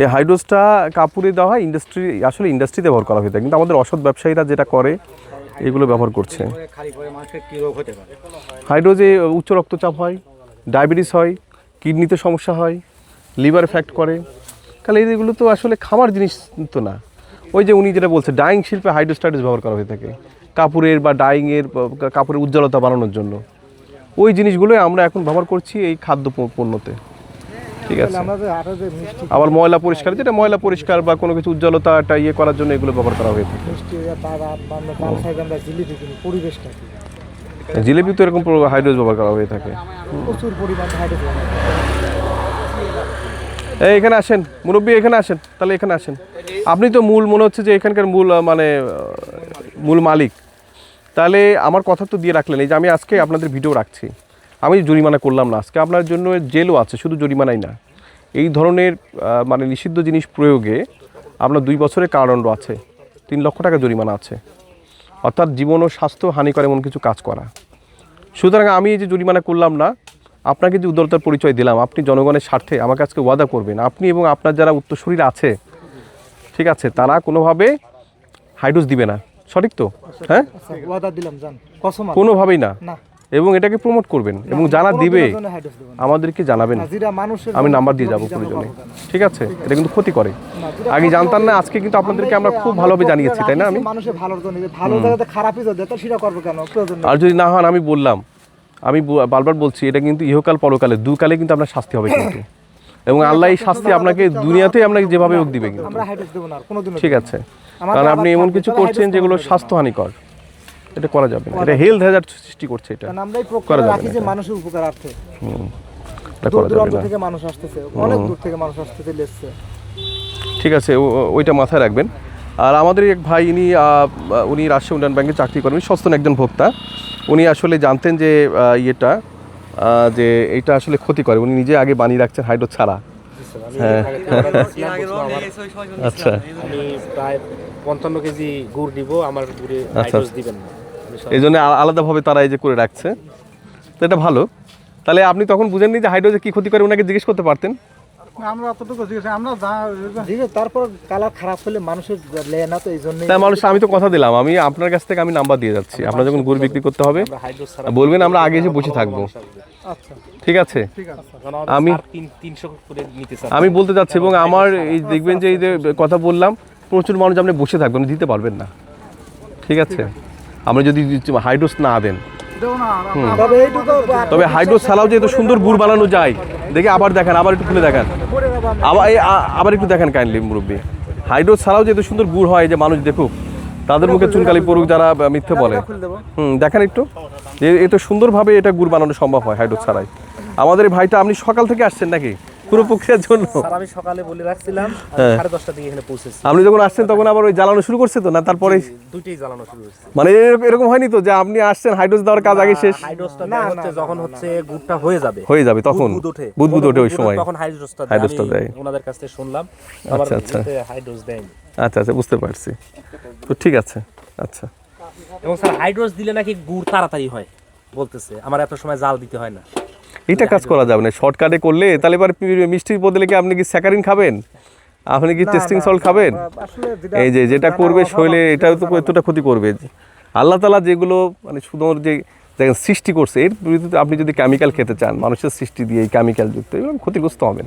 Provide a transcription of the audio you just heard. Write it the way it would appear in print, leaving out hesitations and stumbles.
এই হাইড্রোজটা কাপড়ে দেওয়া হয় আসলে ইন্ডাস্ট্রিতে ব্যবহার করা হয়ে থাকে, কিন্তু আমাদের অসৎ ব্যবসায়ীরা যেটা করে এগুলো ব্যবহার করছে। হাইড্রোজে উচ্চ রক্তচাপ হয়, ডায়াবেটিস হয়, কিডনিতে সমস্যা হয়, লিভার এফেক্ট করে। তাহলে এইগুলো তো আসলে খাবার জিনিস তো না। ওই যে উনি যেটা বলছে, ডাইং শিল্পে হাইড্রোস্ট্যাটিস ব্যবহার করা হয়ে থাকে কাপড়ের বা ডাইংয়ের কাপড়ের উজ্জ্বলতা বাড়ানোর জন্য। ওই জিনিসগুলোই আমরা এখন ব্যবহার করছি এই খাদ্য পণ্যতে। ঠিক আছে, আবার ময়লা পরিষ্কার, যেটা ময়লা পরিষ্কার বা কোনো কিছু উজ্জ্বলতাটা ইয়ে করার জন্য এগুলো ব্যবহার করা হয়ে থাকে। জিলেপি তো এরকম হাইড্রোজ ব্যবহার করা হয়ে থাকে প্রচুর পরিমাণে হাইড্রোজ। এই এখানে আসেন মুরব্বী, এখানে আসেন, তাহলে এখানে আসেন। আপনি তো মূল, মনে হচ্ছে যে এখানকার মূল মালিক। তাহলে আমার কথা তো দিয়ে রাখলেন। এই যে আমি আজকে আপনাদের ভিডিও রাখছি, আমি জরিমানা করলাম না, আজকে আপনার জন্য জেলও আছে, শুধু জরিমানাই না, এই ধরনের নিষিদ্ধ জিনিস প্রয়োগে আপনার 2 বছরের কারাদণ্ড আছে, 3 লক্ষ টাকা জরিমানা আছে, অর্থাৎ জীবন ও স্বাস্থ্য হানিকর এমন কিছু কাজ করা। সুতরাং আমি এই যে জরিমানা করলাম না, আপনাকে যে উদারতার পরিচয় দিলাম, আপনি জনগণের স্বার্থে আমাকে আজকে ওয়াদা করবেন, আপনি এবং আপনার যারা উত্তরসূরিরা আছে, ঠিক আছে, তারা কোনোভাবে হাইড্রোজ দিবে না। সঠিক তো? হ্যাঁ, ওয়াদা দিলাম, কোনোভাবেই না। এবং এটাকে প্রমোট করবেন, এবং যারা দিবে আমাদেরকে জানাবেন, আমি নাম্বার দিয়ে যাবো প্রয়োজনে। ঠিক আছে, এটা কিন্তু ক্ষতি করে। আগে জানতাম না, আজকে কিন্তু আপনাদেরকে আমরা খুব ভালোভাবে জানিয়েছি, তাই না? আর যদি না হন, আমি বললাম, আমি বারবার বলছি, এটা কিন্তু ইহকাল পরকালে দুকালে কিন্তু আপনার শাস্তি হবে কিন্তু, এবং আল্লাহ এই শাস্তি আপনাকে দুনিয়াতেই আপনাকে যেভাবে হোক দিবে কিন্তু। ঠিক আছে, কারণ আপনি এমন কিছু করছেন যেগুলো স্বাস্থ্যহানিকর, এটা করা যাবে না। এটা হেলথ হ্যাজার্ড সৃষ্টি করছে, এটা করা যাবে না। মানুষের উপকারার্থে দূর দূরান্ত থেকে মানুষ আসতেছে, অনেক দূর থেকে মানুষ আসতেছে লেসছে। ঠিক আছে, ওইটা মাথায় রাখবেন। আর আমাদের এক ভাই, উনি রাজশাহী উন্নয়ন ব্যাংকে চাকরি করেন, সচেতন একজন ভোক্তা। উনি আসলে জানতেন যে যে এইটা আসলে ক্ষতি করে। উনি নিজে আগে বানিয়ে রাখছেন হাইড্রোজ ছাড়া। হ্যাঁ, আচ্ছা, আমি প্রায় 55 কেজি গুড় দিব, আমার গুড়ে হাইড্রোজ দিবেন না, এই জন্য আলাদাভাবে তারা এই যে করে রাখছে। তো এটা ভালো। তাহলে আপনি তখন বুঝেননি যে হাইড্রোজে কি ক্ষতি করে, ওনাকে জিজ্ঞেস করতে পারতেন। আমরা অতটুকু জিজ্ঞেস, আমরা তারপর কালার খারাপ হলে মানুষের লেয় না, তো এই জন্য মানুষ। আমি তো কথা দিলাম, আমি আপনার কাছ থেকে আমি নাম্বার দিয়ে যাচ্ছি, আপনার যখন গুড় বিক্রি করতে হবে বলবেন, আমরা আগে এসে বসে থাকবো। ঠিক আছে, আমি বলতে চাচ্ছি, এবং আমার এই দেখবেন যে এই যে কথা বললাম, প্রচুর মানুষ আপনি বসে থাকবেন, দিতে পারবেন না। ঠিক আছে, আমরা যদি হাইড্রোজ না দেন, তবে হাইড্রোজ ছাড়াও যে এত সুন্দর গুড় বানানো যায়, দেখে আবার দেখেন, আবার একটু খুলে দেখেন, আবার একটু দেখেন কাইন্ডলি মুরব্বী। হাইড্রোজ ছাড়াও যে এত সুন্দর গুড় হয়, যে মানুষ দেখুক, তাদের মুখে চুনকালি পড়ুক যারা মিথ্যে বলে। দেখেন একটু, যে এত সুন্দরভাবে এটা গুড় বানানো সম্ভব হয় হাইড্রোজ ছাড়াই। আমাদের এই ভাইটা, আপনি সকাল থেকে আসছেন নাকি পুরো প্রক্রিয়ার জন্য? আমি সকালে বলে রাখছিলাম, 10:30 দিকে এখানে পৌঁছেছি। আপনি যখন আসছেন তখন আবার ওই জ্বালানো শুরু করছে তো না? তারপরে দুইটাই জ্বালানো শুরু হয়েছে। মানে এরকম হয়নি তো যে আপনি আসছেন হাইড্রোজ দেওয়ার কাজ আগে শেষ? হাইড্রোজটা না হচ্ছে যখন হচ্ছে গুড়টা হয়ে যাবে তখন বুদবুদ ওঠে, ওই সময় তখন হাইড্রোজটা দেয়। ওনাদের কাছ থেকে শুনলাম। আচ্ছা আচ্ছা, হাইড্রোজ দেয়। আচ্ছা আচ্ছা, বুঝতে পারছি। তো ঠিক আছে, আচ্ছা। এবং স্যার হাইড্রোজ দিলে নাকি গুড় তাড়াতাড়ি হয় বলতেছে, আমার এত সময় জাল দিতে হয় না। এটা কাজ করা যাবে না শর্টকাটে করলে। তাহলে এবার মিষ্টির বদলে কি আপনি কি স্যাকারিন খাবেন? আপনি কি টেস্টিং সল্ট খাবেন? এই যে যেটা করবে শরীরে, এটাও তো এতটা ক্ষতি করবে। আল্লাহ তাআলা যেগুলো শুধুমাত্র যে দেখেন সৃষ্টি করছে, এর বিরুদ্ধে আপনি যদি কেমিক্যাল খেতে চান, মানুষের সৃষ্টি দিয়ে এই কেমিক্যাল যুক্ত, এগুলো ক্ষতিগ্রস্ত হবেন।